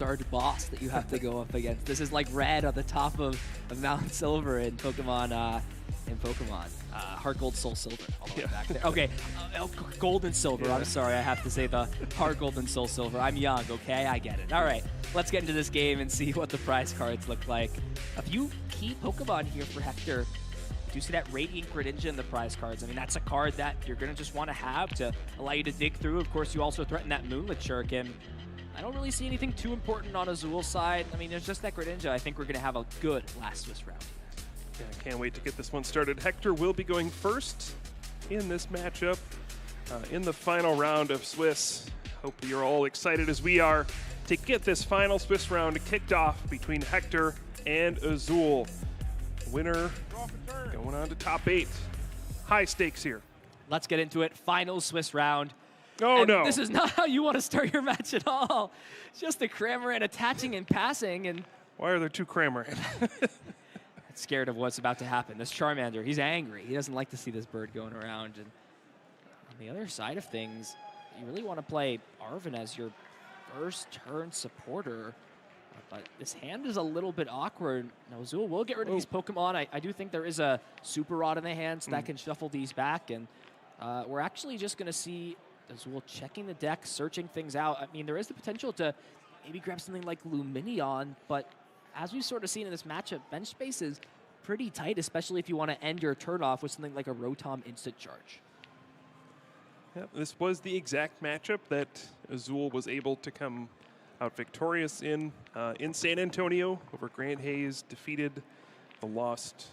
Charizard boss that you have to go up against. This is like red on the top of Mount Silver in Pokemon. Heart Gold, Soul Silver, all the way back there. Okay, Gold and Silver. Yeah. I'm sorry, I have to say the Heart Gold and Soul Silver. I'm young, okay? I get it. All right, let's get into this game and see what the prize cards look like. A few key Pokemon here for Hector. You see that Radiant Greninja in the prize cards. I mean, that's a card that you're going to just want to have to allow you to dig through. Of course, you also threaten that Moonlit Shuriken. I don't really see anything too important on Azul's side. I mean, there's just that Greninja. I think we're going to have a good last Swiss round here. Yeah, I can't wait to get this one started. Hector will be going first in this matchup in the final round of Swiss. Hope you're all excited as we are to get this final Swiss round kicked off between Hector and Azul. Winner going on to top 8. High stakes here. Let's get into it. Final Swiss round. Oh, and no. This is not how you want to start your match at all. It's just the Cramorant attaching and passing. And why are there 2 Cramorant? Scared of what's about to happen. This Charmander, he's angry. He doesn't like to see this bird going around. And on the other side of things, you really want to play Arven as your first turn supporter. But this hand is a little bit awkward. Now, Azul will get rid of these Pokemon. I do think there is a Super Rod in the hand, so that can shuffle these back. And we're actually just going to see Azul checking the deck, searching things out. I mean, there is the potential to maybe grab something like Lumineon, but as we've sort of seen in this matchup, bench space is pretty tight, especially if you want to end your turn off with something like a Rotom Instant Charge. Yep, this was the exact matchup that Azul was able to come out victorious in San Antonio over Grant Hayes, defeated the lost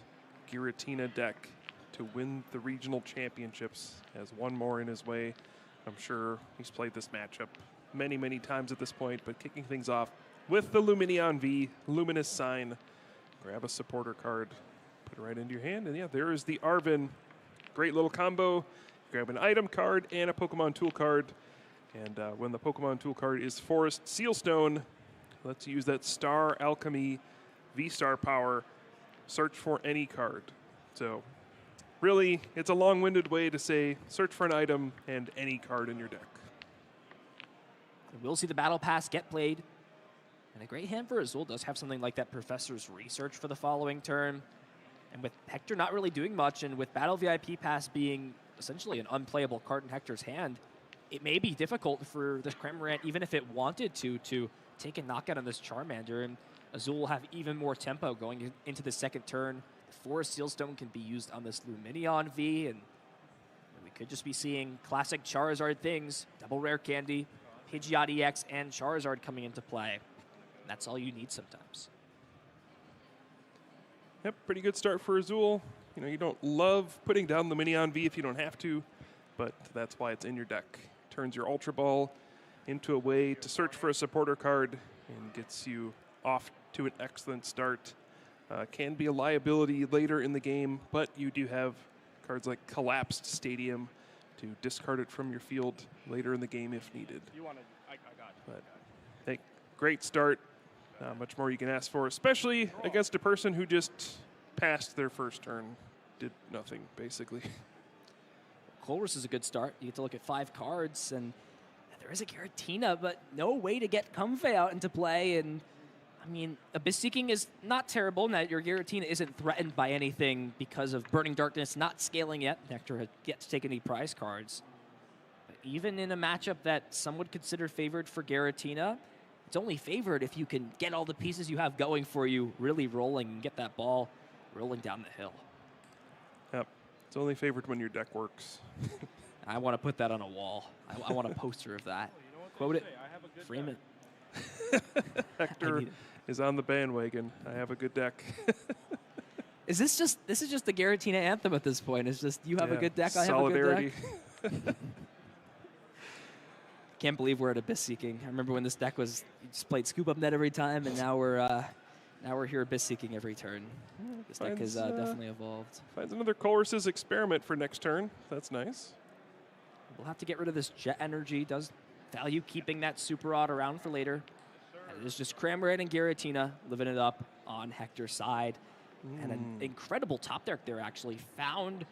Giratina deck to win the regional championships. Has one more in his way. I'm sure he's played this matchup many, many times at this point, but kicking things off with the Lumineon V, Luminous Sign. Grab a supporter card, put it right into your hand, and yeah, there is the Arven. Great little combo. Grab an item card and a Pokemon tool card. And when the Pokemon tool card is Forest Sealstone, let's use that Star Alchemy V-Star power. Search for any card. So really, it's a long-winded way to say search for an item and any card in your deck. We'll see the Battle Pass get played. And a great hand for Azul does have something like that Professor's Research for the following turn. And with Hector not really doing much, and with Battle VIP Pass being essentially an unplayable card in Hector's hand, it may be difficult for this Cramorant, even if it wanted to take a knockout on this Charmander. And Azul will have even more tempo going into the second turn. The Forest Sealstone can be used on this Lumineon V, and we could just be seeing classic Charizard things, double rare candy, Pidgeot EX, and Charizard coming into play. That's all you need sometimes. Yep, pretty good start for Azul. You know, you don't love putting down the Lumineon V if you don't have to, but that's why it's in your deck. Turns your Ultra Ball into a way to search for a supporter card and gets you off to an excellent start. Can be a liability later in the game, but you do have cards like Collapsed Stadium to discard it from your field later in the game if needed. I got you. But, hey, great start. Not much more you can ask for, especially against a person who just passed their first turn. Did nothing, basically. Colress is a good start. You get to look at 5 cards, and there is a Giratina, but no way to get Comfey out into play. And I mean, Abyss Seeking is not terrible in that your Giratina isn't threatened by anything because of Burning Darkness not scaling yet. Hector has yet to take any prize cards. But even in a matchup that some would consider favored for Giratina, it's only favored if you can get all the pieces you have going for you really rolling and get that ball rolling down the hill. Yep. It's only favored when your deck works. I want to put that on a wall. I want a poster of that. Quote it. Frame it. Hector is on the bandwagon. I have a good deck. This is just the Giratina anthem at this point. It's just you have a good deck, I have a good deck. Can't believe we're at Abyss Seeking. I remember when this deck was just played Scoop Up Net every time, and now we're here Abyss Seeking every turn. This deck has definitely evolved. Finds another Colress's Experiment for next turn. That's nice. We'll have to get rid of this Jet Energy. Does value keeping that Super Rod around for later. And it is just Cramorant and Giratina living it up on Hector's side. And an incredible top deck there, actually. Found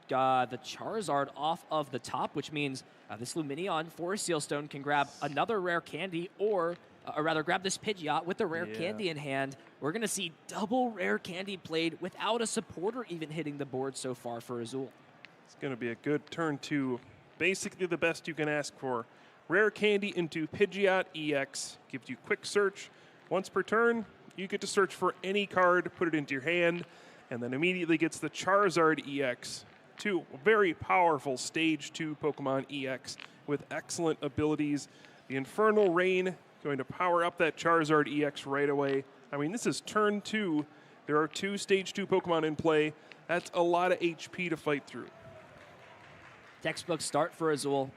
the Charizard off of the top, which means this Lumineon Forest Sealstone can grab another rare candy or or rather grab this Pidgeot with the rare candy in hand. We're going to see double rare candy played without a supporter even hitting the board so far for Azul. It's going to be a good turn 2. Basically the best you can ask for. Rare candy into Pidgeot EX. Gives you quick search. Once per turn, you get to search for any card, put it into your hand, and then immediately gets the Charizard EX. 2 very powerful Stage 2 Pokemon EX with excellent abilities. The Infernal Rain going to power up that Charizard EX right away. I mean, this is turn 2. There are 2 Stage 2 Pokemon in play. That's a lot of HP to fight through. Textbook start for Azul.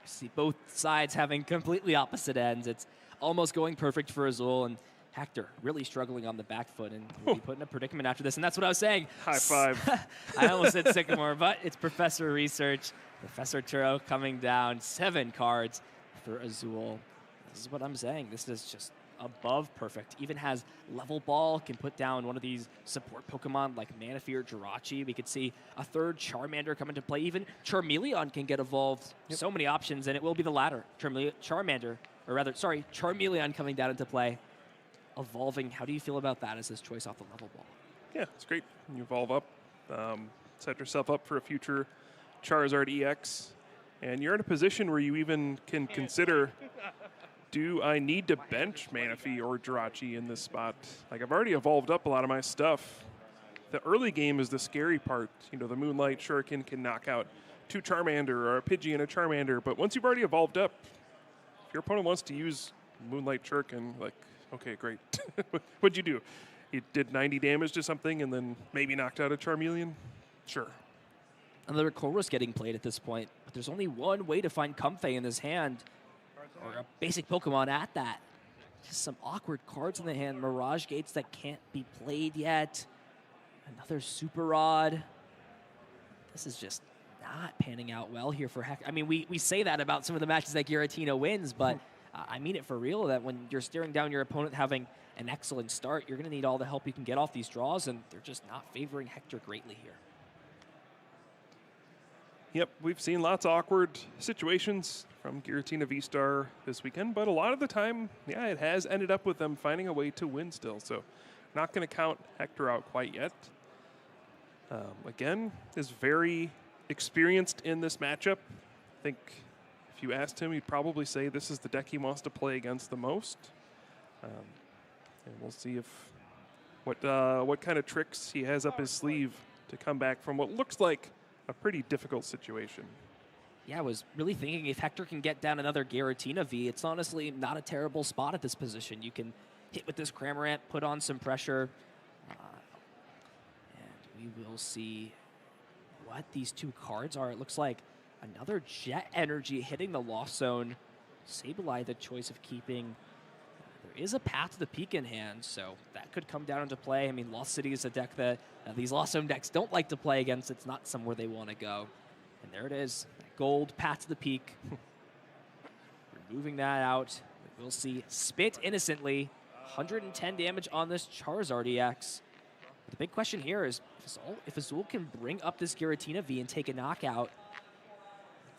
See both sides having completely opposite ends. It's almost going perfect for Azul, and Hector really struggling on the back foot and will be put in a predicament after this. And that's what I was saying. High five. I almost said Sycamore, but it's Professor Research. Professor Turo coming down. 7 cards for Azul. This is what I'm saying. This is just above perfect. Even has level ball, can put down one of these support Pokemon like Manaphy or Jirachi. We could see a 3rd Charmander come into play. Even Charmeleon can get evolved. So many options, and it will be the latter. Charmeleon coming down into play. Evolving, how do you feel about that as his choice off the level ball? Yeah, it's great. You evolve up, set yourself up for a future Charizard EX, and you're in a position where you even can consider, do I need to bench Manaphy or Jirachi in this spot? Like, I've already evolved up a lot of my stuff. The early game is the scary part. You know, the Moonlight Shuriken can knock out 2 Charmander or a Pidgey and a Charmander, but once you've already evolved up, if your opponent wants to use Moonlight Shuriken, like, okay, great. What'd you do? You did 90 damage to something and then maybe knocked out a Charmeleon? Sure. Another Chorus getting played at this point, but there's only one way to find Comfey in his hand, or a basic Pokemon at that. Just some awkward cards in the hand. Mirage Gates that can't be played yet. Another Super Rod. This is just not panning out well here for Hector. I mean, we say that about some of the matches that Giratina wins, but I mean it for real, that when you're staring down your opponent having an excellent start, you're going to need all the help you can get off these draws, and they're just not favoring Hector greatly here. Yep, we've seen lots of awkward situations from Giratina V-Star this weekend, but a lot of the time, yeah, it has ended up with them finding a way to win still, so not going to count Hector out quite yet. Again, is very experienced in this matchup. I think if you asked him, he'd probably say this is the deck he wants to play against the most. And we'll see if what kind of tricks he has up his sleeve to come back from what looks like a pretty difficult situation. Yeah, I was really thinking if Hector can get down another Giratina V, it's honestly not a terrible spot at this position. You can hit with this Cramorant, put on some pressure, and we will see what these 2 cards are. It looks like another Jet Energy hitting the Lost Zone. Sableye the choice of keeping. There is a Path to the Peak in hand, so that could come down into play. I mean, Lost City is a deck that these Lost Zone decks don't like to play against. It's not somewhere they want to go. And there it is. Gold, Path to the Peak. Removing that out. We'll see Spit innocently. 110 damage on this Charizard EX. But the big question here is if Azul can bring up this Giratina V and take a knockout,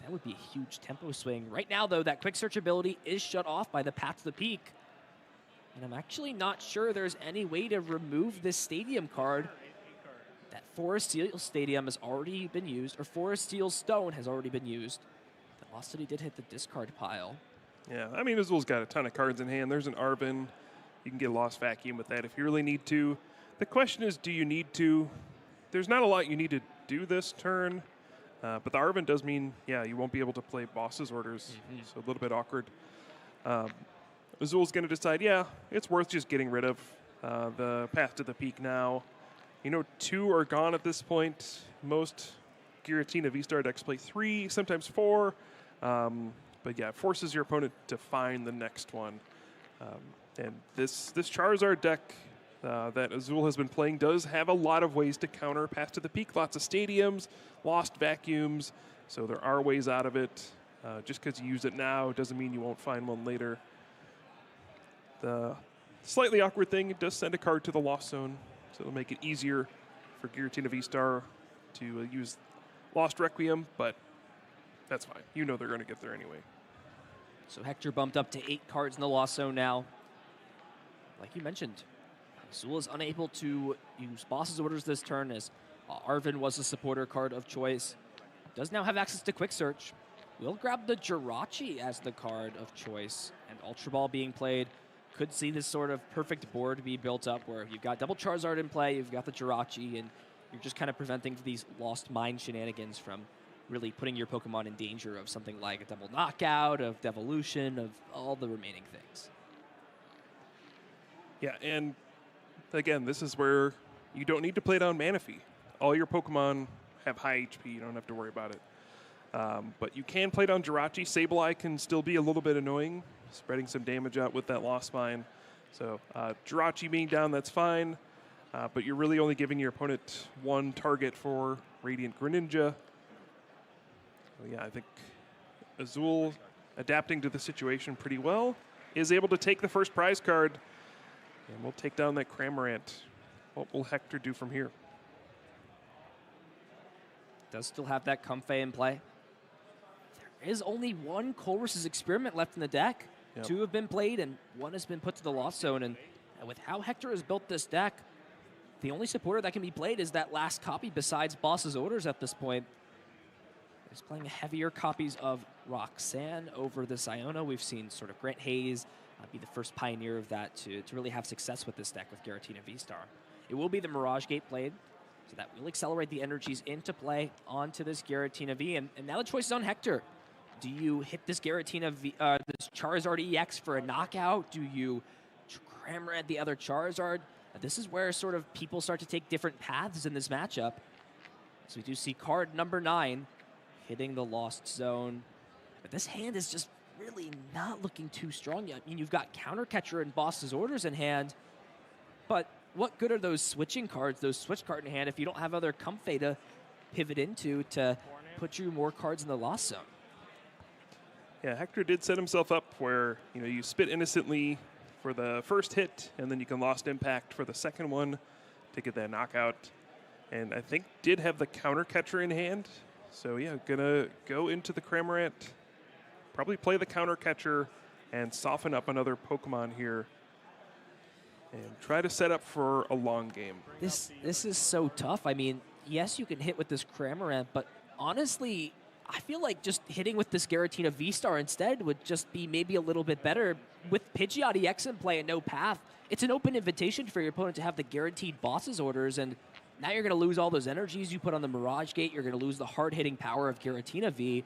that would be a huge tempo swing. Right now, though, that quick search ability is shut off by the Path to the Peak. And I'm actually not sure there's any way to remove this stadium card. That Forest Steel Stadium has already been used, or Forest Steel Stone has already been used. The Lost City did hit the discard pile. Yeah, I mean, Azul's got a ton of cards in hand. There's an Arven. You can get a Lost Vacuum with that if you really need to. The question is, do you need to? There's not a lot you need to do this turn, but the Arven does mean, yeah, you won't be able to play Boss's Orders, so a little bit awkward. Azul's going to decide, yeah, it's worth just getting rid of the Path to the Peak now. You know, 2 are gone at this point. Most Giratina V-Star decks play 3, sometimes 4. But yeah, it forces your opponent to find the next one. And this Charizard deck that Azul has been playing does have a lot of ways to counter Path to the Peak. Lots of stadiums, Lost Vacuums. So there are ways out of it. Just because you use it now doesn't mean you won't find one later. The slightly awkward thing, it does send a card to the Lost Zone. So it'll make it easier for Giratina V-Star to use Lost Requiem, but that's fine. You know they're going to get there anyway. So Hector bumped up to 8 cards in the Lost Zone now. Like you mentioned, Azul is unable to use Boss's Orders this turn as Arven was the supporter card of choice. Does now have access to Quick Search. Will grab the Jirachi as the card of choice. And Ultra Ball being played. Could see this sort of perfect board be built up where you've got double Charizard in play, you've got the Jirachi, and you're just kind of preventing these Lost Mine shenanigans from really putting your Pokemon in danger of something like a double knockout, of devolution, of all the remaining things. Yeah, and again, this is where you don't need to play down Manaphy. All your Pokemon have high HP. You don't have to worry about it. But you can play down Jirachi. Sableye can still be a little bit annoying, spreading some damage out with that Lost Mine. So Jirachi being down, that's fine. But you're really only giving your opponent one target for Radiant Greninja. So yeah, I think Azul, adapting to the situation pretty well, is able to take the first prize card. And we'll take down that Cramorant. What will Hector do from here? Does still have that Comfey in play. There is only one Colress's Experiment left in the deck. Yep. 2 have been played, and 1 has been put to the Lost Zone. And with how Hector has built this deck, the only supporter that can be played is that last copy besides Boss's Orders at this point. He's playing heavier copies of Roxanne over this Iona. We've seen sort of Grant Hayes be the first pioneer of that to really have success with this deck with Giratina V-Star. It will be the Mirage Gate played, so that will accelerate the energies into play onto this Giratina V. And now the choice is on Hector. Do you hit this Giratina V, this Charizard EX for a knockout? Do you Cramorant the other Charizard? This is where sort of people start to take different paths in this matchup. So we do see card number 9 hitting the Lost Zone. But this hand is just really not looking too strong yet. I mean, you've got Counter Catcher and Boss's Orders in hand, but what good are those switching cards, those switch card in hand, if you don't have other Comfey to pivot into to put you more cards in the Lost Zone? Yeah, Hector did set himself up where, you spit innocently for the first hit, and then you can Lost Impact for the second one to get that knockout. And I think did have the Counter Catcher in hand. So yeah, gonna go into the Cramorant, probably play the Counter Catcher and soften up another Pokemon here and try to set up for a long game. This is so tough. I mean, yes, you can hit with this Cramorant, but honestly, I feel like just hitting with this Giratina V-Star instead would just be maybe a little bit better. With Pidgeot EX in play and no path, it's an open invitation for your opponent to have the guaranteed Boss's Orders, and now you're going to lose all those energies you put on the Mirage Gate. You're going to lose the hard-hitting power of Giratina V,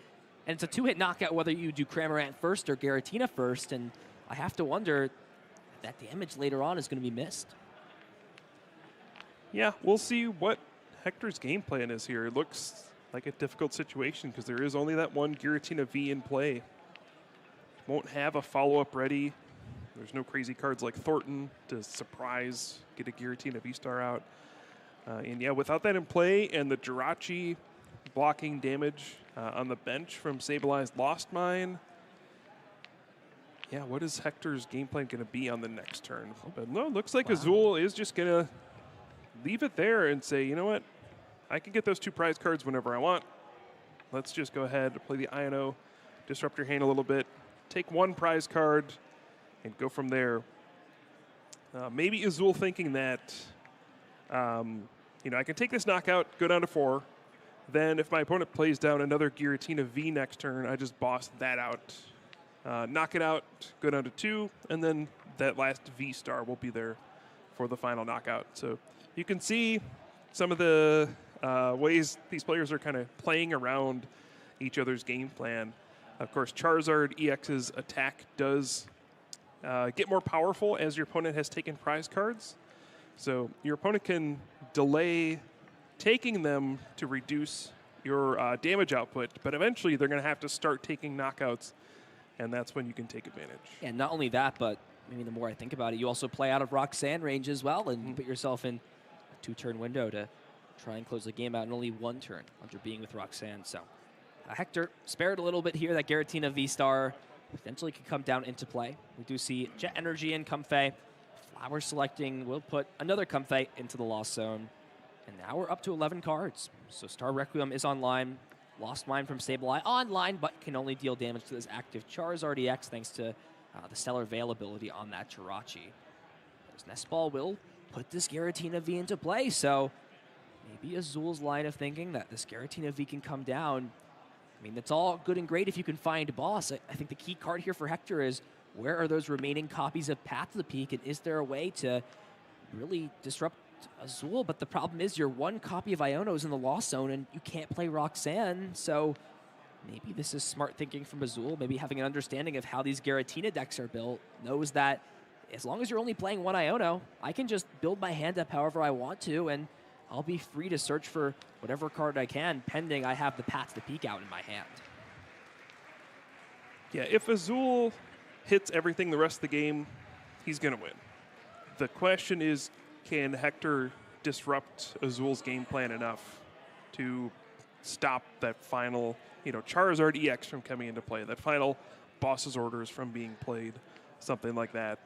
and it's a 2-hit knockout whether you do Cramorant first or Giratina first, and I have to wonder if that damage later on is going to be missed. Yeah, we'll see what Hector's game plan is here. It looks like a difficult situation because there is only that one Giratina V in play. Won't have a follow-up ready. There's no crazy cards like Thornton to surprise, get a Giratina V-Star out. And yeah, without that in play and the Jirachi blocking damage on the bench from Sableye's Lost Mine, yeah, what is Hector's game plan going to be on the next turn? But no, it looks like Azul is just going to leave it there and say, you know what? I can get those 2 prize cards whenever I want. Let's just go ahead and play the Iono, disrupt your hand a little bit, take 1 prize card, and go from there. Maybe Azul thinking that, I can take this knockout, go down to 4. Then if my opponent plays down another Giratina V next turn, I just boss that out. Knock it out, go down to 2, and then that last V-Star will be there for the final knockout. So you can see some of the ways these players are kind of playing around each other's game plan. Of course, Charizard EX's attack does get more powerful as your opponent has taken prize cards. So your opponent can delay taking them to reduce your damage output, but eventually they're going to have to start taking knockouts, and that's when you can take advantage. And not only that, but maybe the more I think about it, you also play out of Roxanne range as well, and you put yourself in a 2-turn window to try and close the game out in only 1 turn after being with Roxanne. So Hector spared a little bit here. That Giratina V-Star potentially could come down into play. We do see Jet Energy and Comfey. Flower selecting will put another Comfey into the Lost Zone. And now we're up to 11 cards. So Star Requiem is online. Lost Mine from Sableye online, but can only deal damage to this active Charizard EX thanks to the stellar availability on that Jirachi. This Nest Ball will put this Giratina V into play, so maybe Azul's line of thinking that this Giratina V can come down. I mean, that's all good and great if you can find Boss. I think the key card here for Hector is, where are those remaining copies of Path to the Peak, and is there a way to really disrupt Azul? But the problem is your one copy of Iono is in the Lost Zone, and you can't play Roxanne, so maybe this is smart thinking from Azul, maybe having an understanding of how these Giratina decks are built, knows that as long as you're only playing one Iono, I can just build my hand up however I want to, and I'll be free to search for whatever card I can, pending I have the Path to the Peak out in my hand. Yeah, if Azul hits everything the rest of the game, he's going to win. The question is, can Hector disrupt Azul's game plan enough to stop that final, Charizard EX from coming into play, that final boss's orders from being played, something like that.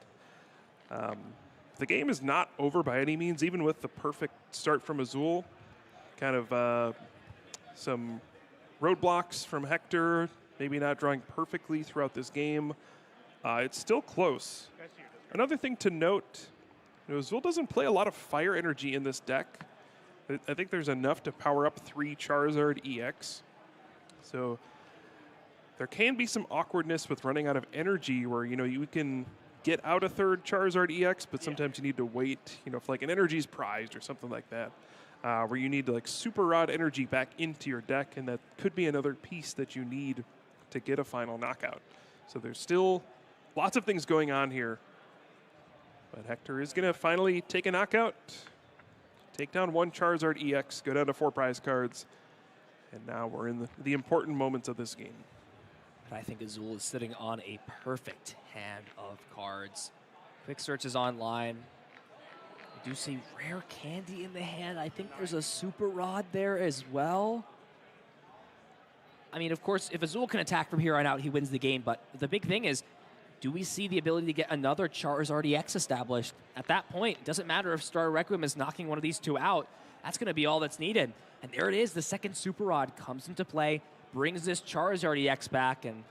The game is not over by any means, even with the perfect start from Azul. Kind of some roadblocks from Hector, maybe not drawing perfectly throughout this game. It's still close. Another thing to note, Azul doesn't play a lot of fire energy in this deck. I think there's enough to power up 3 Charizard EX. So there can be some awkwardness with running out of energy where, you can get out a 3rd Charizard EX, but sometimes you need to wait, if like an energy is prized or something like that, where you need to like super rod energy back into your deck, and that could be another piece that you need to get a final knockout. So there's still lots of things going on here. But Hector is going to finally take a knockout, take down 1 Charizard EX, go down to 4 prize cards, and now we're in the important moments of this game. I think Azul is sitting on a perfect hand of cards. Quick search is online. We do see Rare Candy in the hand. I think there's a Super Rod there as well. I mean, of course, if Azul can attack from here on out, he wins the game. But the big thing is, do we see the ability to get another Charizard EX established? At that point, it doesn't matter if Star Requiem is knocking one of these 2 out. That's going to be all that's needed. And there it is. The second Super Rod comes into play, brings this Charizard EX back, and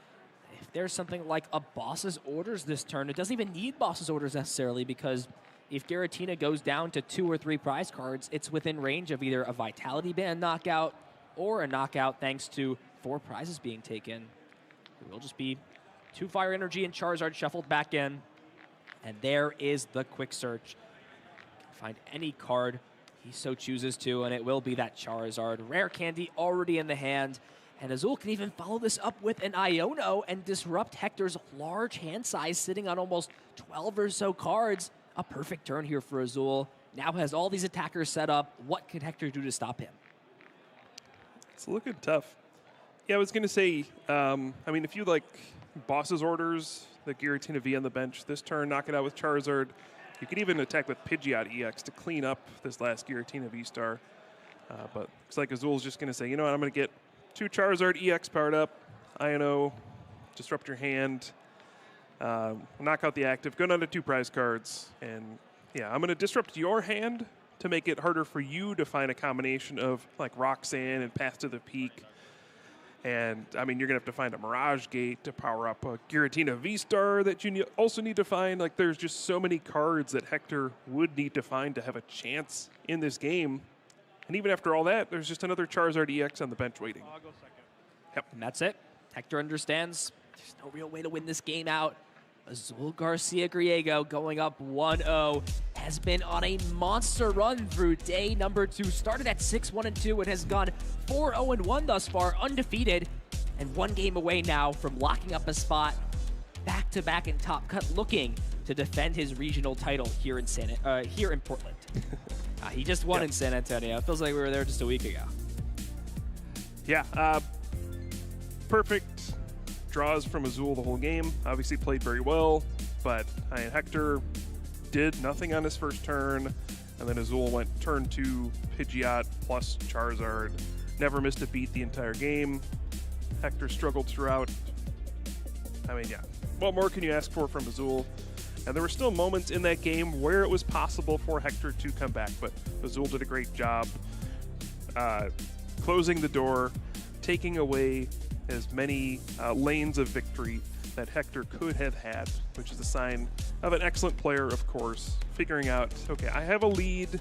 if there's something like a Boss's Orders this turn, it doesn't even need Boss's Orders necessarily, because if Giratina goes down to 2 or 3 prize cards, it's within range of either a Vitality Band knockout or a knockout thanks to 4 prizes being taken. It will just be 2 Fire Energy and Charizard shuffled back in, and there is the quick search. Find any card he so chooses to, and it will be that Charizard. Rare Candy already in the hand. And Azul can even follow this up with an Iono and disrupt Hector's large hand size, sitting on almost 12 or so cards. A perfect turn here for Azul. Now has all these attackers set up. What could Hector do to stop him? It's looking tough. Yeah, I was going to say, if you like Boss's Orders, the Giratina V on the bench, this turn, knock it out with Charizard. You could even attack with Pidgeot EX to clean up this last Giratina V-Star. But looks like Azul's just going to say, you know what, I'm going to get 2 Charizard EX powered up, Iono, disrupt your hand, knock out the active, go down to 2 prize cards, and yeah, I'm going to disrupt your hand to make it harder for you to find a combination of like Roxanne and Path to the Peak. And I mean, you're going to have to find a Mirage Gate to power up a Giratina V-Star that you also need to find. Like, there's just so many cards that Hector would need to find to have a chance in this game. And even after all that, there's just another Charizard EX on the bench waiting. I'll go second. Yep, and that's it. Hector understands there's no real way to win this game out. Azul Garcia Griego going up 1-0 has been on a monster run through day number 2. Started at 6-1-2 and has gone 4-0-1 thus far, undefeated, and 1 game away now from locking up a spot back-to-back in Top Cut, looking to defend his regional title here in Portland. He just won in San Antonio. It feels like we were there just a week ago. Yeah, perfect draws from Azul the whole game. Obviously played very well, but Hector did nothing on his first turn, and then Azul went turn 2, Pidgeot plus Charizard. Never missed a beat the entire game. Hector struggled throughout. I mean, yeah, what more can you ask for from Azul? And there were still moments in that game where it was possible for Hector to come back, but Azul did a great job closing the door, taking away as many lanes of victory that Hector could have had, which is a sign of an excellent player, of course, figuring out, okay, I have a lead.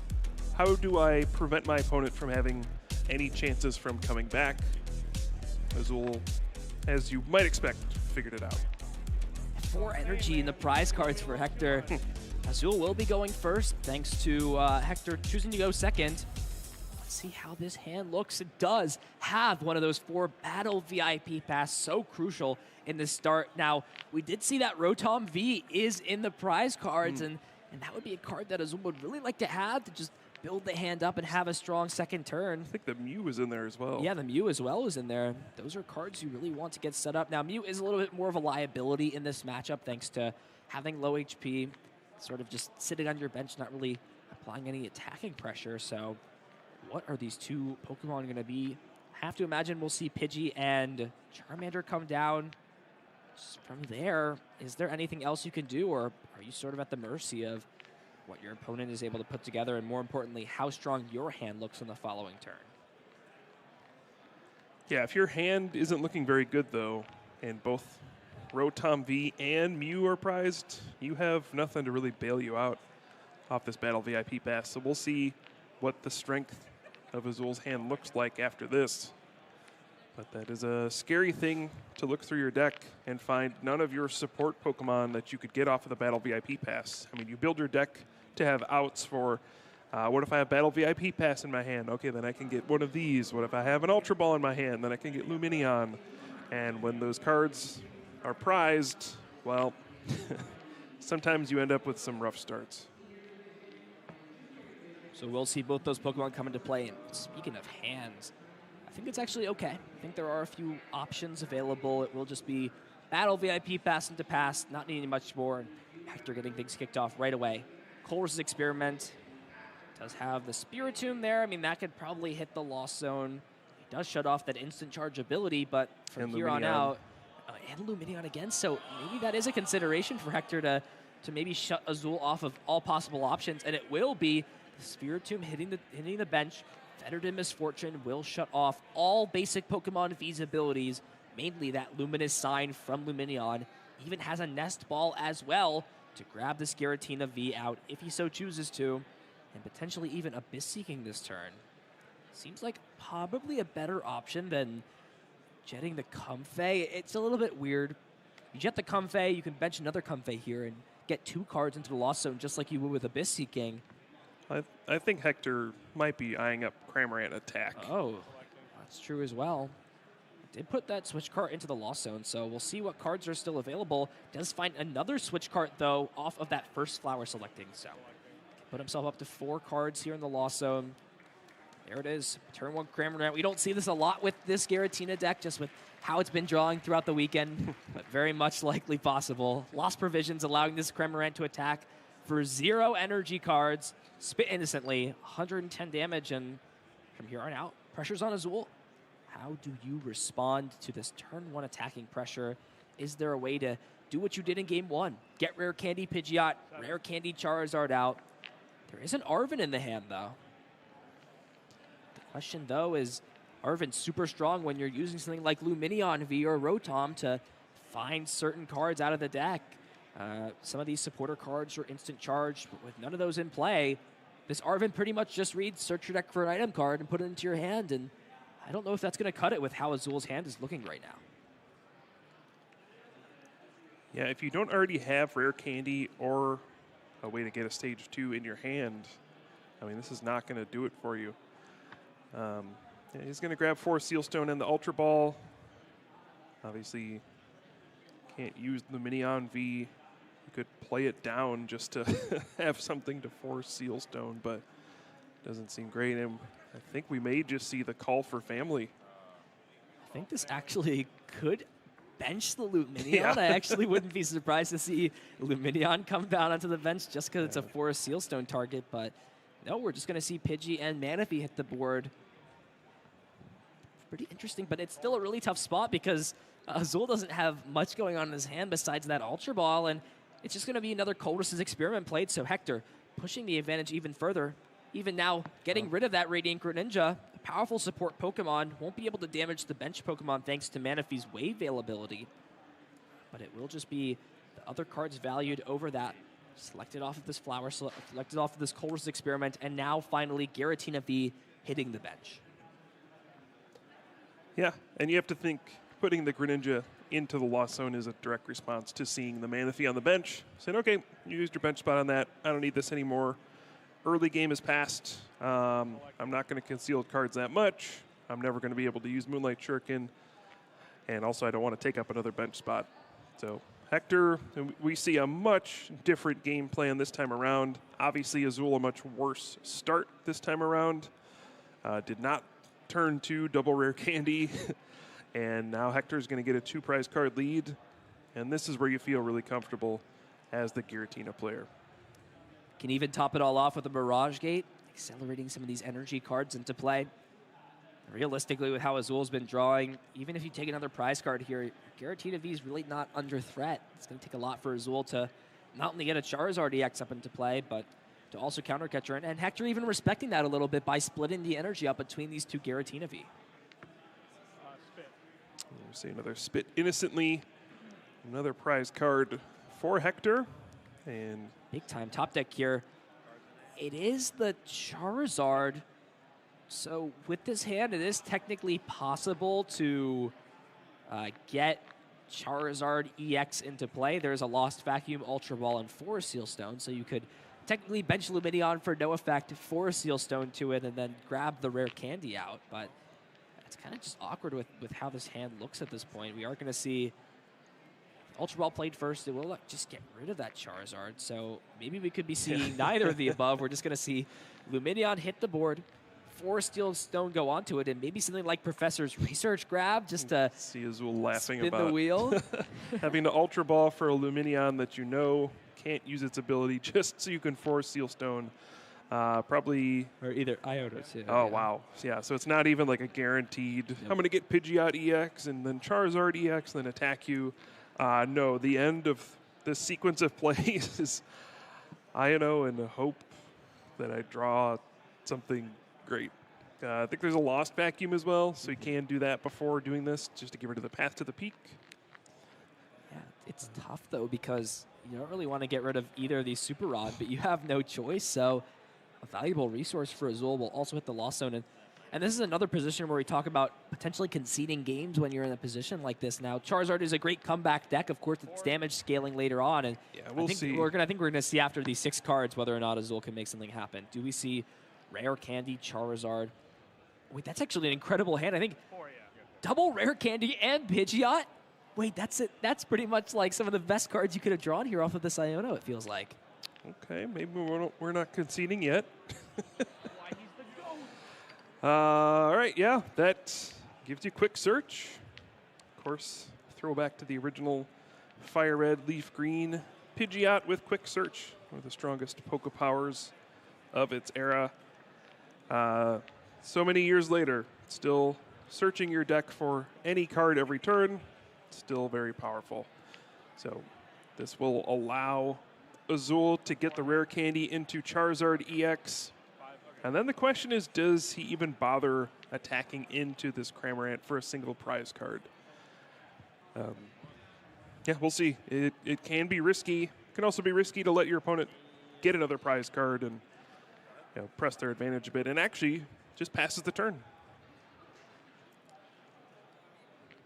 How do I prevent my opponent from having any chances from coming back? Azul, as you might expect, figured it out. 4 energy in the prize cards for Hector. Azul will be going first, thanks to Hector choosing to go second. Let's see how this hand looks. It does have one of those 4 battle VIP pass, so crucial in the start. Now, we did see that Rotom V is in the prize cards, and that would be a card that Azul would really like to have to just build the hand up and have a strong second turn. I think the Mew is in there as well. Yeah, the Mew as well is in there. Those are cards you really want to get set up. Now, Mew is a little bit more of a liability in this matchup thanks to having low HP, sort of just sitting on your bench, not really applying any attacking pressure. So what are these 2 Pokemon going to be? I have to imagine we'll see Pidgey and Charmander come down. Just from there, is there anything else you can do, or are you sort of at the mercy of what your opponent is able to put together, and more importantly, how strong your hand looks on the following turn? Yeah, if your hand isn't looking very good, though, and both Rotom V and Mew are prized, you have nothing to really bail you out off this Battle VIP pass. So we'll see what the strength of Azul's hand looks like after this. But that is a scary thing to look through your deck and find none of your support Pokemon that you could get off of the Battle VIP pass. I mean, you build your deck to have outs for, what if I have Battle VIP pass in my hand? Okay, then I can get one of these. What if I have an Ultra Ball in my hand? Then I can get Lumineon. And when those cards are prized, well, sometimes you end up with some rough starts. So we'll see both those Pokemon come into play. And speaking of hands, I think it's actually okay. I think there are a few options available. It will just be Battle VIP pass into pass, not needing much more. And Hector getting things kicked off right away. Colress's Experiment does have the Spiritomb there. I mean, that could probably hit the Lost Zone. He does shut off that instant charge ability, but from here on out, and Lumineon again, so maybe that is a consideration for Hector to maybe shut Azul off of all possible options, and it will be the Spiritomb hitting the bench. Fettered in Misfortune will shut off all basic Pokemon V's abilities, mainly that Luminous Sign from Lumineon. Even has a Nest Ball as well to grab this Giratina V out if he so chooses to, and potentially even Abyss Seeking this turn. Seems like probably a better option than jetting the Comfey. It's a little bit weird. You jet the Comfey, you can bench another Comfey here and get 2 cards into the Lost Zone just like you would with Abyss Seeking. I think Hector might be eyeing up Cramorant attack. Oh, that's true as well. Did put that switch cart into the Lost Zone, so we'll see what cards are still available. Does find another switch cart, though, off of that first flower selecting. So put himself up to 4 cards here in the Lost Zone. There it is. Turn 1 Cramorant. We don't see this a lot with this Giratina deck, just with how it's been drawing throughout the weekend, but very much likely possible. Lost Provisions allowing this Cramorant to attack for 0 energy cards. Spit instantly, 110 damage, and from here on out, pressure's on Azul. How do you respond to this turn 1 attacking pressure? Is there a way to do what you did in game 1? Get Rare Candy Pidgeot, Rare Candy Charizard out. There is an Arven in the hand, though. The question, though, is Arven's super strong when you're using something like Lumineon V or Rotom to find certain cards out of the deck. Some of these supporter cards are instant charge, but with none of those in play, this Arven pretty much just reads search your deck for an item card and put it into your hand, and I don't know if that's going to cut it with how Azul's hand is looking right now. Yeah, if you don't already have Rare Candy or a way to get a Stage 2 in your hand, I mean, this is not going to do it for you. Yeah, he's going to grab 4 Sealstone and the Ultra Ball. Obviously, can't use the Lumineon V. You could play it down just to have something to force Sealstone, but doesn't seem great. And I think we may just see the call for family. I think this actually could bench the Lumineon. Yeah. I actually wouldn't be surprised to see Lumineon come down onto the bench just because it's a forest Sealstone target, but no, we're just going to see Pidgey and Manaphy hit the board. Pretty interesting, but it's still a really tough spot because Azul doesn't have much going on in his hand besides that Ultra Ball, and it's just going to be another Colress's Experiment played, so Hector pushing the advantage even further. Even now, getting rid of that Radiant Greninja, a powerful support Pokemon won't be able to damage the bench Pokemon thanks to Manaphy's wave availability, but it will just be the other cards valued over that. Selected off of this flower, selected off of this Colress experiment, and now finally Giratina V hitting the bench. Yeah, and you have to think putting the Greninja into the Lost Zone is a direct response to seeing the Manaphy on the bench. Saying, okay, you used your bench spot on that. I don't need this anymore. Early game is past. I'm not going to conceal cards that much. I'm never going to be able to use Moonlight Shuriken. And also, I don't want to take up another bench spot. So, Hector, we see a much different game plan this time around. Obviously, Azul a much worse start this time around. Did not turn to double rare candy. And now Hector's going to get a 2 prize card lead. And this is where you feel really comfortable as the Giratina player. Can even top it all off with a Mirage Gate, accelerating some of these energy cards into play. Realistically, with how Azul's been drawing, even if you take another prize card here, Giratina V is really not under threat. It's going to take a lot for Azul to not only get a Charizard EX up into play, but to also counter Catcher. And Hector even respecting that a little bit by splitting the energy up between these two Giratina V. We see another Spit innocently. Another prize card for Hector. And big time top deck here. It is the Charizard. So with this hand, it is technically possible to get Charizard EX into play. There's a Lost Vacuum, Ultra Ball, and Forest Seal Stone. So you could technically bench Lumineon for no effect, Forest Seal Stone to it, and then grab the rare candy out. But it's kind of just awkward with how this hand looks at this point. We are going to see Ultra Ball played first. It will just get rid of that Charizard. So maybe we could be seeing neither of the above. We're just going to see Lumineon hit the board, Forest Seal Stone go onto it, and maybe something like Professor's Research Grab just to see Azul laughing spin about the wheel. Having the Ultra Ball for a Lumineon that you know can't use its ability just so you can Forest Seal Stone. Probably. Or either Iota too. Oh, yeah. Wow. Yeah, so it's not even like a guaranteed, I'm going to get Pidgeot EX and then Charizard EX and then attack you. No, the end of this sequence of plays is Iono and hope that I draw something great. I think there's a Lost Vacuum as well, so you can do that before doing this just to get rid of the path to the peak. Yeah, it's tough though because you don't really want to get rid of either of these Super Rod, but you have no choice. So a valuable resource for Azul will also hit the Lost Zone. And this is another position where we talk about potentially conceding games when you're in a position like this. Now, Charizard is a great comeback deck. Of course, it's damage scaling later on. And yeah, we'll see. I think we're going to see after these 6 cards whether or not Azul can make something happen. Do we see Rare Candy, Charizard? Wait, that's actually an incredible hand. I think double Rare Candy and Pidgeot. Wait, that's it. That's pretty much like some of the best cards you could have drawn here off of this Iono, it feels like. Okay, maybe we're not conceding yet. All right, yeah, that gives you quick search. Of course, throwback to the original Fire Red, Leaf Green Pidgeot with quick search, one of the strongest Poke powers of its era. So many years later, still searching your deck for any card every turn, still very powerful. So this will allow Azul to get the rare candy into Charizard EX. And then the question is, does he even bother attacking into this Cramorant for a single prize card? Yeah, we'll see. It can be risky. It can also be risky to let your opponent get another prize card and press their advantage a bit. And actually, just passes the turn.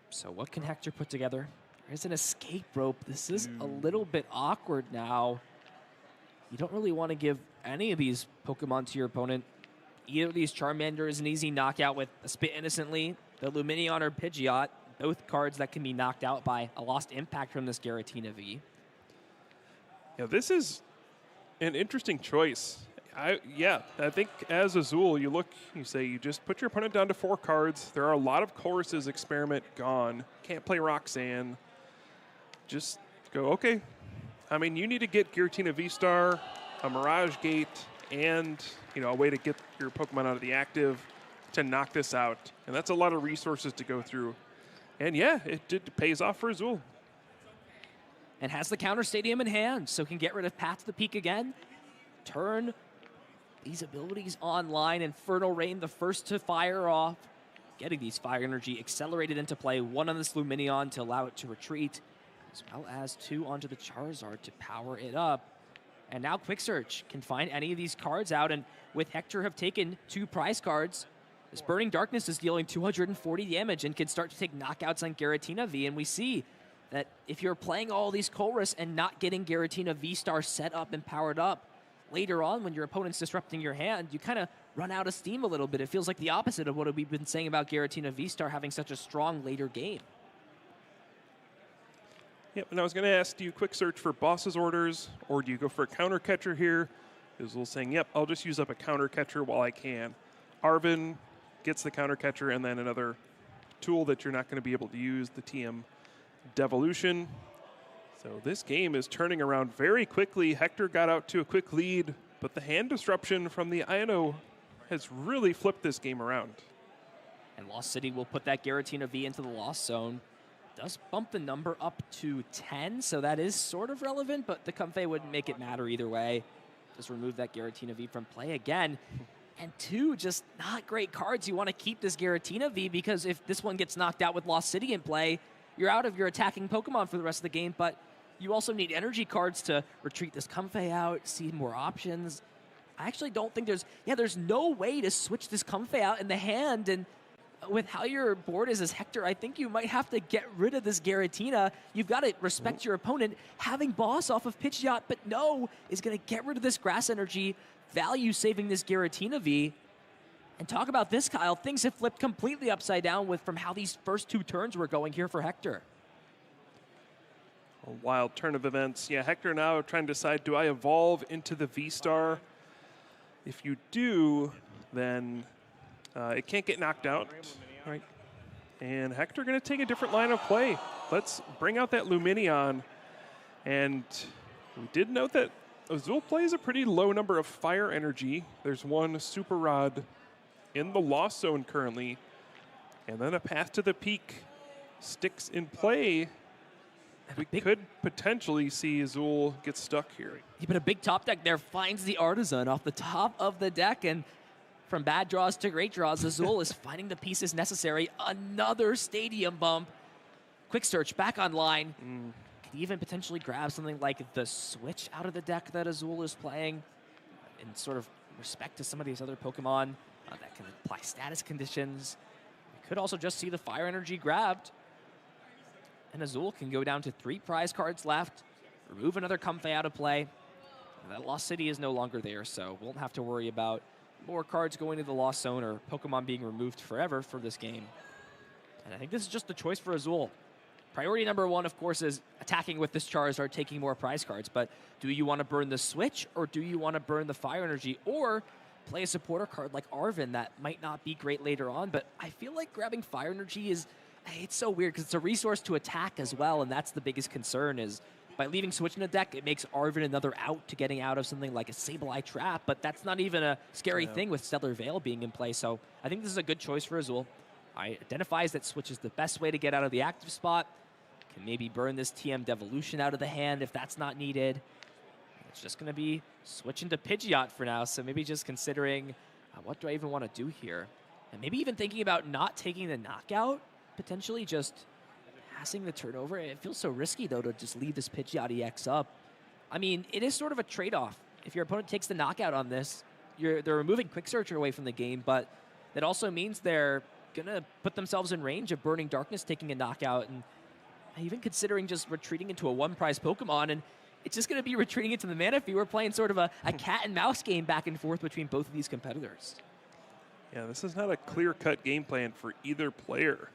So what can Hector put together? There's an escape rope. This is a little bit awkward now. You don't really want to give any of these Pokemon to your opponent. Either of these Charmander is an easy knockout with a Spit Innocently, the Lumineon or Pidgeot, both cards that can be knocked out by a Lost Impact from this Giratina V. Yeah, this is an interesting choice. I think as Azul, you say you just put your opponent down to 4 cards. There are a lot of Chorus's Experiment gone. Can't play Roxanne. Just go, okay. I mean, you need to get Giratina V-Star, a Mirage Gate, and a way to get your Pokemon out of the active to knock this out. And that's a lot of resources to go through. And yeah, it pays off for Azul. And has the counter stadium in hand, so can get rid of Path to the Peak again. Turn these abilities online. Infernal Rain, the first to fire off. Getting these fire energy accelerated into play. 1 on this Lumineon to allow it to retreat, as well as 2 onto the Charizard to power it up. And now Quick Search can find any of these cards out, and with Hector have taken 2 prize cards, this Burning Darkness is dealing 240 damage and can start to take knockouts on Giratina V, and we see that if you're playing all these Colress and not getting Giratina V-Star set up and powered up, later on when your opponent's disrupting your hand, you kind of run out of steam a little bit. It feels like the opposite of what we've been saying about Giratina V-Star having such a strong later game. Yep, and I was going to ask, do you quick search for boss's orders, or do you go for a counter catcher here? Azul saying, yep, I'll just use up a counter catcher while I can. Arvin gets the counter catcher, and then another tool that you're not going to be able to use, the TM Devolution. So this game is turning around very quickly. Hector got out to a quick lead, but the hand disruption from the Ino has really flipped this game around. And Lost City will put that Giratina V into the Lost Zone. Does bump the number up to 10, so that is sort of relevant, but the Comfey wouldn't make it matter either way. Just remove that Giratina V from play again. And 2 just not great cards. You want to keep this Giratina V because if this one gets knocked out with Lost City in play, you're out of your attacking Pokemon for the rest of the game, but you also need energy cards to retreat this Comfey out, see more options. I actually don't think there's no way to switch this Comfey out in the hand, and with how your board is as Hector, I think you might have to get rid of this Giratina. You've got to respect your opponent. Having Boss off of Pidgeot, but no, is going to get rid of this Grass Energy, value saving this Giratina V. And talk about this, Kyle. Things have flipped completely upside down from how these first 2 turns were going here for Hector. A wild turn of events. Yeah, Hector now trying to decide, do I evolve into the V-Star? If you do, then it can't get knocked out, right? And Hector going to take a different line of play. Let's bring out that Lumineon. And we did note that Azul plays a pretty low number of fire energy. There's 1 Super Rod in the Lost Zone currently. And then a Path to the Peak sticks in play. We could potentially see Azul get stuck here. But a big top deck there finds the Artisan off the top of the deck, and from bad draws to great draws, Azul is finding the pieces necessary. Another stadium bump. Quick Search back online. Could even potentially grab something like the Switch out of the deck that Azul is playing in sort of respect to some of these other Pokemon that can apply status conditions. We could also just see the Fire Energy grabbed. And Azul can go down to 3 prize cards left, remove another Comfey out of play. That Lost City is no longer there, so won't have to worry about more cards going to the Lost Zone or Pokemon being removed forever for this game. And I think this is just the choice for Azul. Priority number 1, of course, is attacking with this Charizard, taking more prize cards. But do you want to burn the Switch, or do you want to burn the Fire Energy, or play a supporter card like Arvin that might not be great later on? But I feel like grabbing Fire Energy is... It's so weird because it's a resource to attack as well, and that's the biggest concern is by leaving Switch in the deck, it makes Arvin another out to getting out of something like a Sableye Trap, but that's not even a scary thing with Stellar Veil being in play, so I think this is a good choice for Azul. I identifies that Switch is the best way to get out of the active spot. Can maybe burn this TM Devolution out of the hand if that's not needed. It's just going to be switching to Pidgeot for now, so maybe just considering what do I even want to do here? And maybe even thinking about not taking the knockout, potentially just passing the turnover. It feels so risky, though, to just leave this Pidgeot EX up. I mean, it is sort of a trade-off. If your opponent takes the knockout on this, they're removing Quick Searcher away from the game, but that also means they're going to put themselves in range of Burning Darkness taking a knockout, and even considering just retreating into a 1-prize Pokemon, and it's just going to be retreating into the Manaphy. We're playing sort of a cat and mouse game back and forth between both of these competitors. Yeah, this is not a clear-cut game plan for either player.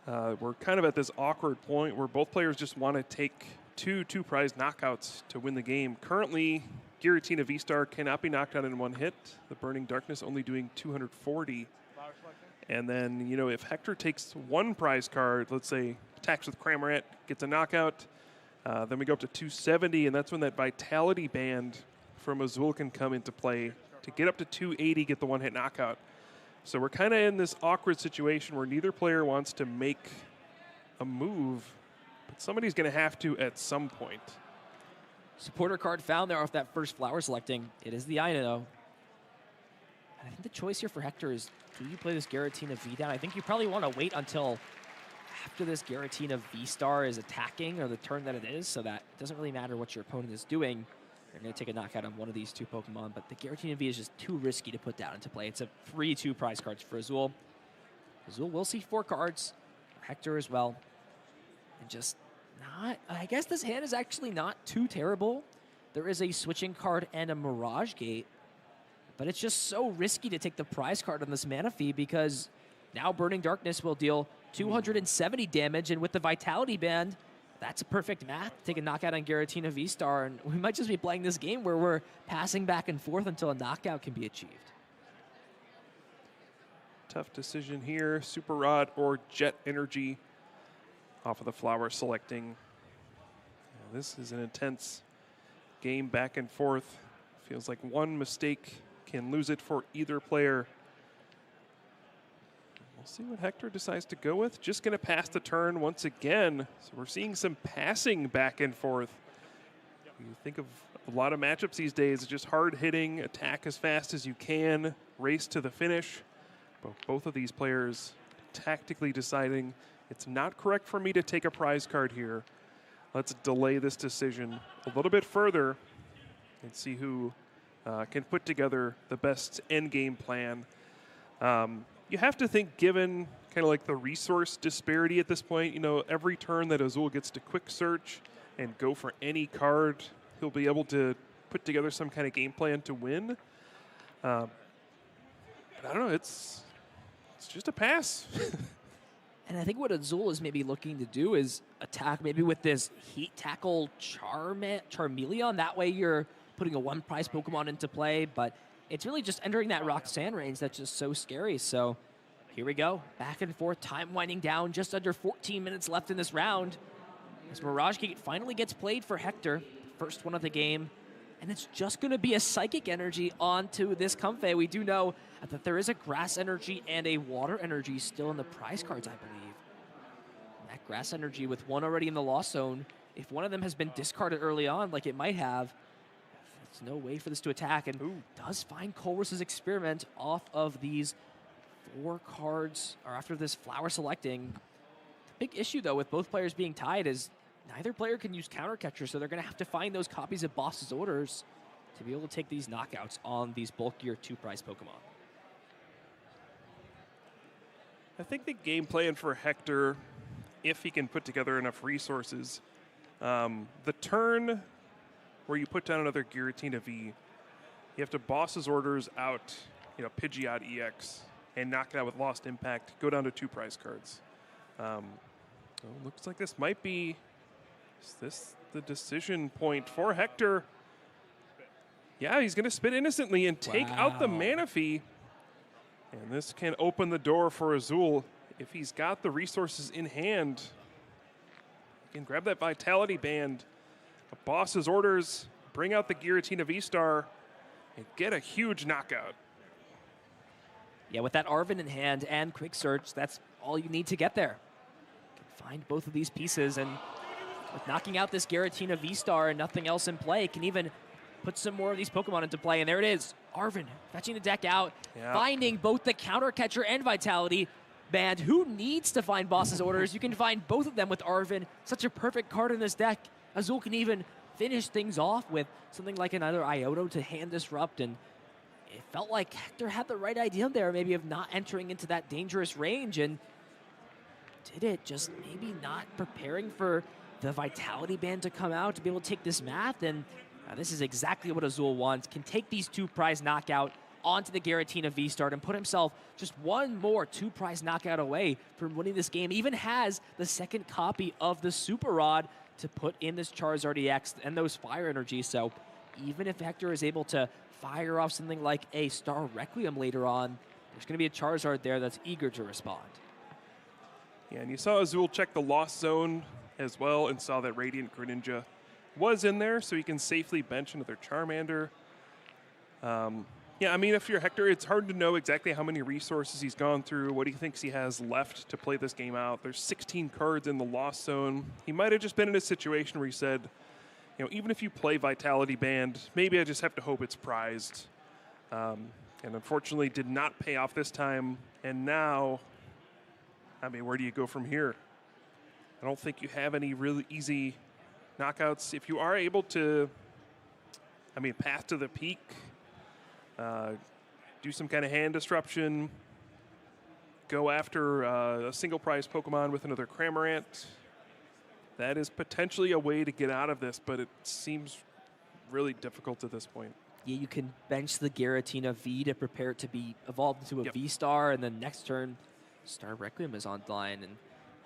We're kind of at this awkward point where both players just want to take two prize knockouts to win the game. Currently, Giratina V-Star cannot be knocked out in 1 hit. The Burning Darkness only doing 240. And then, you know, if Hector takes 1 prize card, let's say attacks with Cramorant, gets a knockout, then we go up to 270, and that's when that Vitality Band from Azul can come into play to get up to 280, get the 1-hit knockout. So we're kind of in this awkward situation where neither player wants to make a move, but somebody's going to have to at some point. Supporter card found there off that first flower selecting. It is the Ino. And I think the choice here for Hector is, do you play this Giratina V down? I think you probably want to wait until after this Giratina V-Star is attacking, or the turn that it is, so that it doesn't really matter what your opponent is doing. They're going to take a knockout on one of these two Pokemon, but the Giratina V is just too risky to put down into play. It's a free 2 prize cards for Azul. Azul will see 4 cards, Hector as well. And just not, I guess this hand is actually not too terrible. There is a switching card and a Mirage Gate, but it's just so risky to take the prize card on this mana fee because now Burning Darkness will deal 270 damage, and with the Vitality Band, that's a perfect math. Take a knockout on Giratina V-Star, and we might just be playing this game where we're passing back and forth until a knockout can be achieved. Tough decision here. Super Rod or Jet Energy off of the flower selecting. Yeah, this is an intense game back and forth. Feels like one mistake can lose it for either player. We'll see what Hector decides to go with. Just going to pass the turn once again. So we're seeing some passing back and forth. You think of a lot of matchups these days. It's just hard hitting, attack as fast as you can, race to the finish. But both of these players tactically deciding it's not correct for me to take a prize card here. Let's delay this decision a little bit further and see who can put together the best end game plan. You have to think, given kind of like the resource disparity at this point, you know, every turn that Azul gets to quick search and go for any card, he'll be able to put together some kind of game plan to win. But I don't know, it's just a pass. And I think what Azul is maybe looking to do is attack maybe with this Heat Tackle Charmeleon. That way you're putting a 1 prize Pokemon into play, but it's really just entering that Roxanne range that's just so scary. So here we go. Back and forth, time winding down. Just under 14 minutes left in this round. As Mirage Gate finally gets played for Hector. First one of the game. And it's just going to be a Psychic Energy onto this Comfey. We do know that there is a Grass Energy and a Water Energy still in the prize cards, I believe. And that Grass Energy with one already in the Lost Zone. If one of them has been discarded early on, like it might have, there's no way for this to attack, and does find Colress's Experiment off of these 4 cards, or after this flower selecting. The big issue, though, with both players being tied is neither player can use Counter Catcher, so they're going to have to find those copies of Boss's Orders to be able to take these knockouts on these bulkier 2 prize Pokemon. I think the game plan for Hector, if he can put together enough resources, the turn where you put down another Giratina V, you have to Boss's Orders out, you know, Pidgeot EX, and knock it out with Lost Impact, go down to 2 prize cards. Looks like this might be, is this the decision point for Hector? Yeah, he's going to spit innocently and take out the mana fee. And this can open the door for Azul. If he's got the resources in hand, he can grab that Vitality Band, Boss's Orders, bring out the Giratina V-Star, and get a huge knockout. Yeah, with that Arven in hand and Quick Search, that's all you need to get there. You can find both of these pieces, and with knocking out this Giratina V-Star and nothing else in play, can even put some more of these Pokemon into play. And there it is, Arven fetching the deck out, finding both the Counter Catcher and Vitality Band. Who needs to find Boss's Orders? You can find both of them with Arven. Such a perfect card in this deck. Azul can even finish things off with something like another Iodo to hand disrupt, and it felt like Hector had the right idea there, maybe of not entering into that dangerous range, and did it, just maybe not preparing for the Vitality Band to come out to be able to take this math, and this is exactly what Azul wants. Can take these 2 prize knockout onto the Giratina V-Star and put himself just one more 2 prize knockout away from winning this game. Even has the second copy of the Super Rod to put in this Charizard EX and those Fire Energies. So even if Hector is able to fire off something like a Star Requiem later on, there's going to be a Charizard there that's eager to respond. Yeah, and you saw Azul check the Lost Zone as well and saw that Radiant Greninja was in there, so he can safely bench another Charmander. Yeah, I mean, if you're Hector, it's hard to know exactly how many resources he's gone through, what he thinks he has left to play this game out. There's 16 cards in the Lost Zone. He might have just been in a situation where he said, even if you play Vitality Band, maybe I just have to hope it's prized. And unfortunately did not pay off this time. And now, I mean, where do you go from here? I don't think you have any really easy knockouts. If you are able to, path to the peak, do some kind of hand disruption, go after a single prize Pokemon with another Cramorant, that is potentially a way to get out of this, but it seems really difficult at this point. Yeah, you can bench the Giratina V to prepare it to be evolved into a V-Star, and then next turn, Star Requiem is on the line, and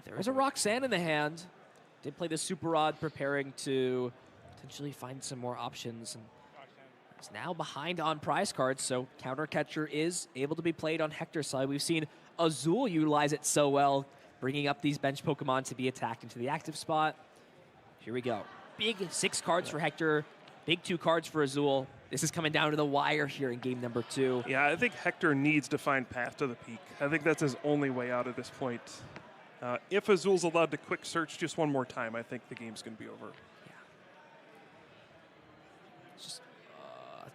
there is a Roxanne in the hand. Did play the Super Rod, preparing to potentially find some more options, and is now behind on prize cards, so Counter Catcher is able to be played on Hector's side. We've seen Azul utilize it so well, bringing up these bench Pokemon to be attacked into the active spot. Here we go. Big 6 cards for Hector, big 2 cards for Azul. This is coming down to the wire here in game number 2. Yeah, I think Hector needs to find path to the peak. I think that's his only way out at this point. If Azul's allowed to quick search just one more time, I think the game's going to be over. Yeah. Just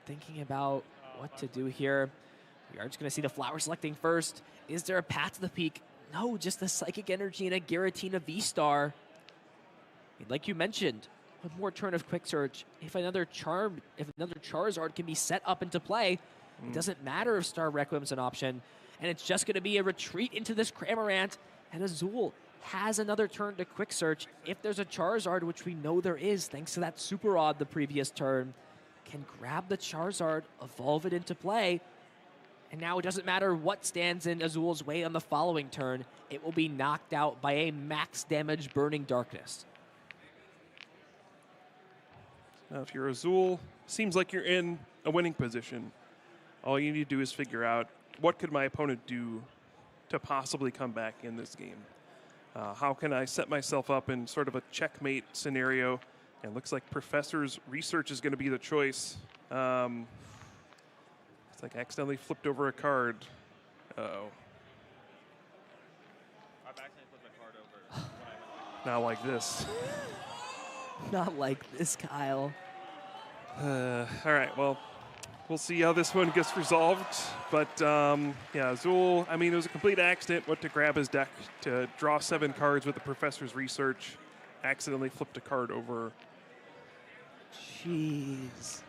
thinking about what to do here. We are just going to see the flower selecting first. Is there a path to the peak? No, just the Psychic Energy and a Giratina V-Star. Like you mentioned, one more turn of quick search. If another Charizard can be set up into play, it doesn't matter if Star Requiem's an option, and it's just going to be a retreat into this Cramorant, and Azul has another turn to quick search. If there's a Charizard, which we know there is, thanks to that Super Rod the previous turn, can grab the Charizard, evolve it into play, and now it doesn't matter what stands in Azul's way on the following turn, it will be knocked out by a max damage Burning Darkness. Now, if you're Azul, seems like you're in a winning position. All you need to do is figure out, what could my opponent do to possibly come back in this game? How can I set myself up in sort of a checkmate scenario? And it looks like Professor's Research is going to be the choice. It's like I accidentally flipped over a card. Uh-oh. I've accidentally flipped a card over. Not like this. Not like this, Kyle. All right, well, we'll see how this one gets resolved. But, yeah, Azul, it was a complete accident. Went to grab his deck to draw 7 cards with the Professor's Research. Accidentally flipped a card over. Jeez.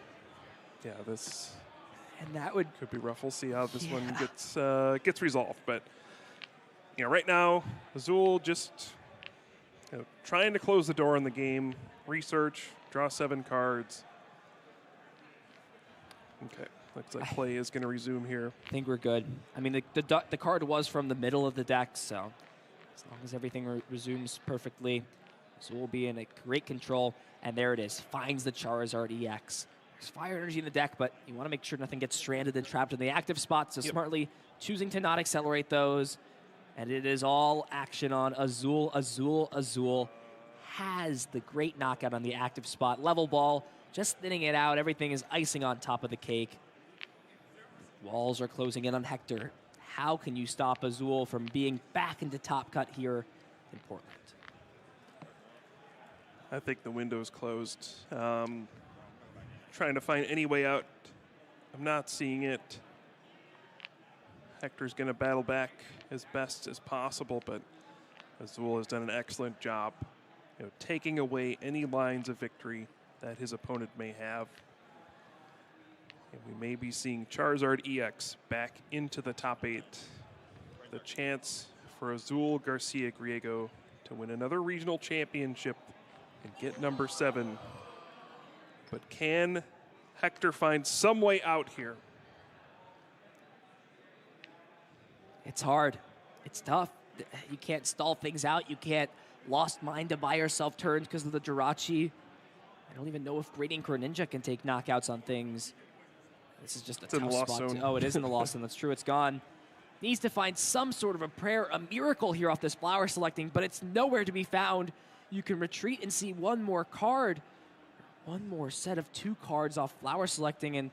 Yeah, this And that would could be rough. We'll see how this one gets resolved. But, right now, Azul just trying to close the door on the game. Research, draw 7 cards. Okay, looks like play is going to resume here. I think we're good. The card was from the middle of the deck, so as long as everything resumes perfectly, so we'll be in a great control. And there it is, finds the Charizard EX. There's Fire Energy in the deck, but you want to make sure nothing gets stranded and trapped in the active spot, so smartly choosing to not accelerate those. And it is all action on Azul. Azul has the great knockout on the active spot. Level ball, just thinning it out. Everything is icing on top of the cake. Walls are closing in on Hector. How can you stop Azul from being back into top cut here in Portland? I think the window's closed. Trying to find any way out. I'm not seeing it. Hector's going to battle back as best as possible, but Azul has done an excellent job, taking away any lines of victory that his opponent may have. And we may be seeing Charizard EX back into the top 8. The chance for Azul Garcia Griego to win another regional championship and get number 7. But can Hector find some way out here? It's hard. It's tough. You can't stall things out. You can't Lost Mine to buy yourself turns because of the Jirachi. I don't even know if Great Ink or Ninja can take knockouts on things. This is just a tough spot. Oh, it is in the lost zone. That's true. It's gone. Needs to find some sort of a prayer, a miracle here off this flower selecting, but it's nowhere to be found. You can retreat and see one more card. One more set of 2 cards off flower selecting, and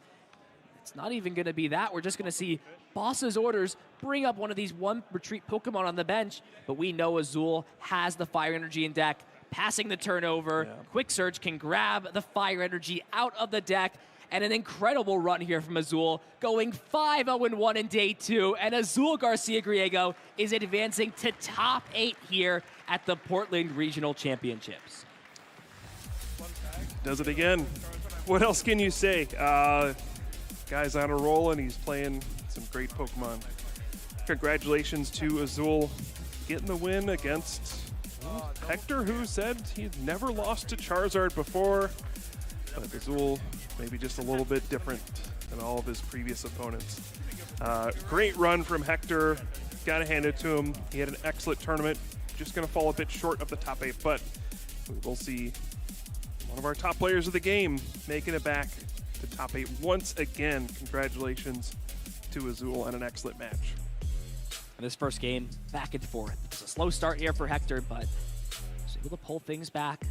it's not even going to be that. We're just going to see Boss's Orders bring up one of these 1 retreat Pokemon on the bench, but we know Azul has the Fire Energy in deck. passing the turnover. Yeah. Quick Search can grab the fire energy out of the deck. And an incredible run here from Azul, going 5-0-1 in day 2. And Azul Garcia Griego is advancing to top 8 here at the Portland Regional Championships. Does it again. What else can you say? Guy's on a roll, and he's playing some great Pokemon. Congratulations to Azul getting the win against Hector, who said he'd never lost to Charizard before. But Azul maybe just a little bit different than all of his previous opponents. Great run from Hector. Got to hand it to him. He had an excellent tournament. Just going to fall a bit short of the top 8, but we will see one of our top players of the game making it back to top 8 once again. Congratulations to Azul on an excellent match. And this first game, back and forth. It's a slow start here for Hector, but was able to pull things back.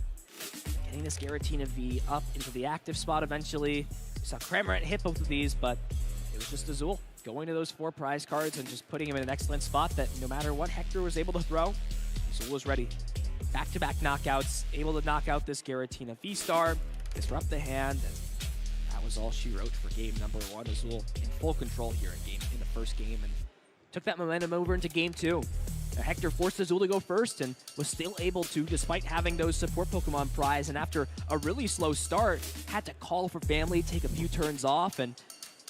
Getting this Giratina V up into the active spot eventually. We saw Cramorant hit both of these, but it was just Azul going to those 4 prize cards and just putting him in an excellent spot that no matter what Hector was able to throw, Azul was ready. Back-to-back knockouts, able to knock out this Giratina V-Star, disrupt the hand, and that was all she wrote for game number 1. Azul in full control here in the first game, and took that momentum over into game 2. Hector forced Azul to go first and was still able to, despite having those support Pokemon prize, and after a really slow start, had to call for family, take a few turns off, and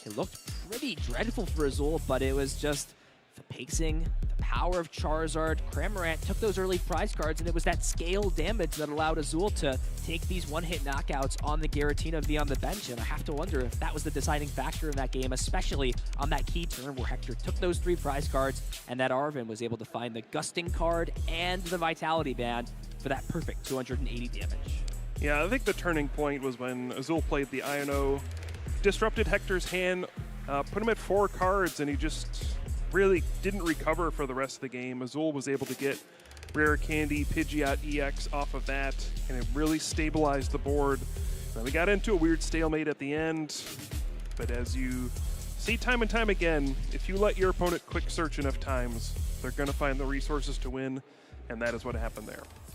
it looked pretty dreadful for Azul, but it was just the pacing, the power of Charizard. Cramorant took those early prize cards, and it was that scale damage that allowed Azul to take these one-hit knockouts on the Giratina V on the bench, and I have to wonder if that was the deciding factor in that game, especially on that key turn where Hector took those 3 prize cards, and that Arvin was able to find the Gusting card and the Vitality Band for that perfect 280 damage. Yeah, I think the turning point was when Azul played the Iono, disrupted Hector's hand, put him at 4 cards, and he just really didn't recover for the rest of the game. Azul was able to get Rare Candy, Pidgeot EX off of that, and it really stabilized the board. Then we got into a weird stalemate at the end, but as you see time and time again, if you let your opponent quick search enough times, they're going to find the resources to win, and that is what happened there.